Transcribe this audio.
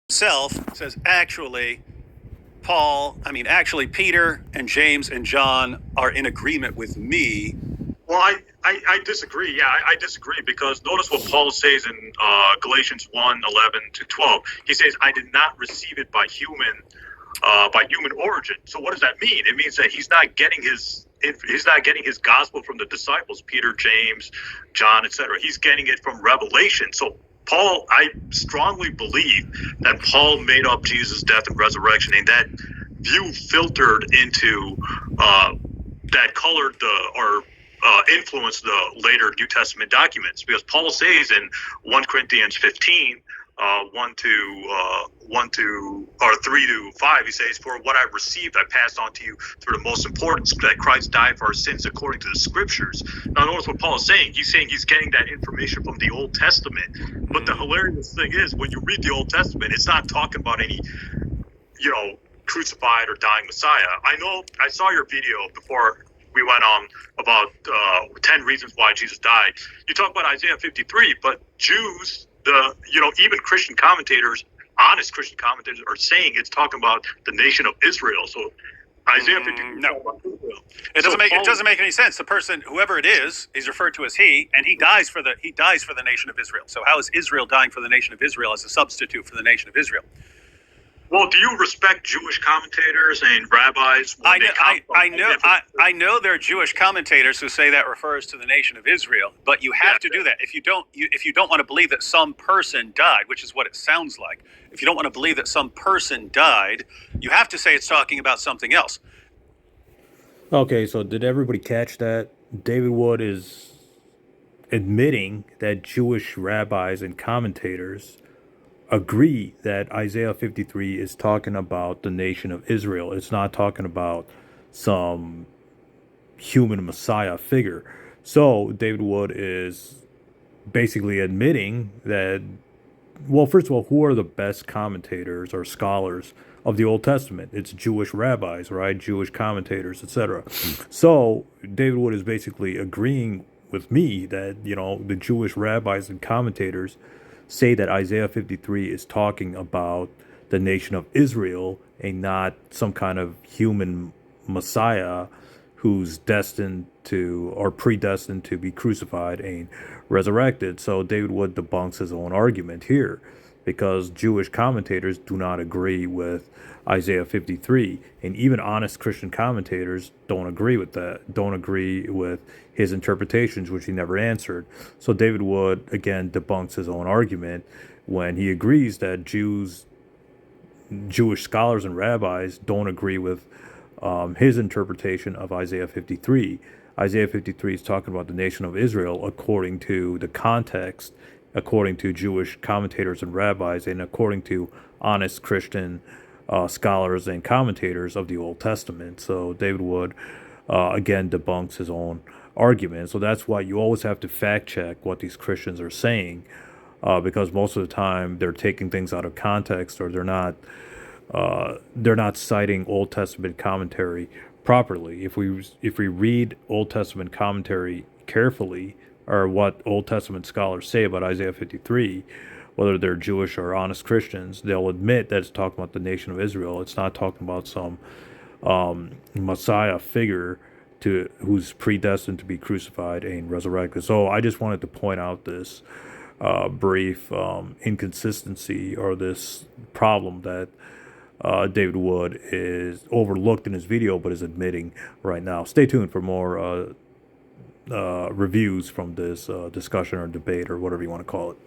himself says actually Peter and James and John are in agreement with me. Well, I disagree. Yeah, I disagree because notice what Paul says in Galatians 1:11-12. He says, I did not receive it by human origin. So what does that mean? It means that he's not getting his gospel from the disciples, Peter, James, John, etc. He's getting it from revelation. So Paul, I strongly believe that Paul made up Jesus' death and resurrection, and that view filtered into that colored or influenced the later New Testament documents, because Paul says in 1 Corinthians 15, 3-5, he says, for what I received, I passed on to you through the most importance, that Christ died for our sins according to the scriptures. Now, notice what Paul is saying. He's saying he's getting that information from the Old Testament. But the hilarious thing is, when you read the Old Testament, it's not talking about any, crucified or dying Messiah. I saw your video before we went on about 10 reasons why Jesus died. You talk about Isaiah 53, but Jews, even Christian commentators, honest Christian commentators, are saying it's talking about the nation of Israel. So Isaiah 53 no, it doesn't make any sense. The person, whoever it is referred to as he, and he dies for the nation of Israel. So how is Israel dying for the nation of Israel as a substitute for the nation of Israel? Well, do you respect Jewish commentators and rabbis? I know there are Jewish commentators who say that refers to the nation of Israel, but you have to do that. If you don't want to believe that some person died, which is what it sounds like, if you don't want to believe that some person died, you have to say it's talking about something else. Okay, so did everybody catch that? David Wood is admitting that Jewish rabbis and commentators agree that Isaiah 53 is talking about the nation of Israel. It's not talking about some human Messiah figure. So David Wood is basically admitting that, well, first of all, who are the best commentators or scholars of the Old Testament? It's Jewish rabbis, right? Jewish commentators, etc. So David Wood is basically agreeing with me that, the Jewish rabbis and commentators say that Isaiah 53 is talking about the nation of Israel and not some kind of human Messiah who's destined to or predestined to be crucified and resurrected. So David Wood debunks his own argument here because Jewish commentators do not agree with Isaiah 53, and even honest Christian commentators don't agree with that, don't agree with his interpretations, which he never answered. So David Wood, again, debunks his own argument when he agrees that Jewish scholars and rabbis don't agree with his interpretation of Isaiah 53. Isaiah 53 is talking about the nation of Israel according to the context, according to Jewish commentators and rabbis, and according to honest Christian scholars and commentators of the Old Testament. So David Wood, again, debunks his own argument. So that's why you always have to fact check what these Christians are saying, because most of the time they're taking things out of context, or they're not citing Old Testament commentary properly. If we read Old Testament commentary carefully, or what Old Testament scholars say about Isaiah 53, whether they're Jewish or honest Christians, they'll admit that it's talking about the nation of Israel. It's not talking about some Messiah figure who's predestined to be crucified and resurrected. So I just wanted to point out this brief inconsistency, or this problem that David Wood is overlooked in his video but is admitting right now. Stay tuned for more reviews from this discussion or debate or whatever you want to call it.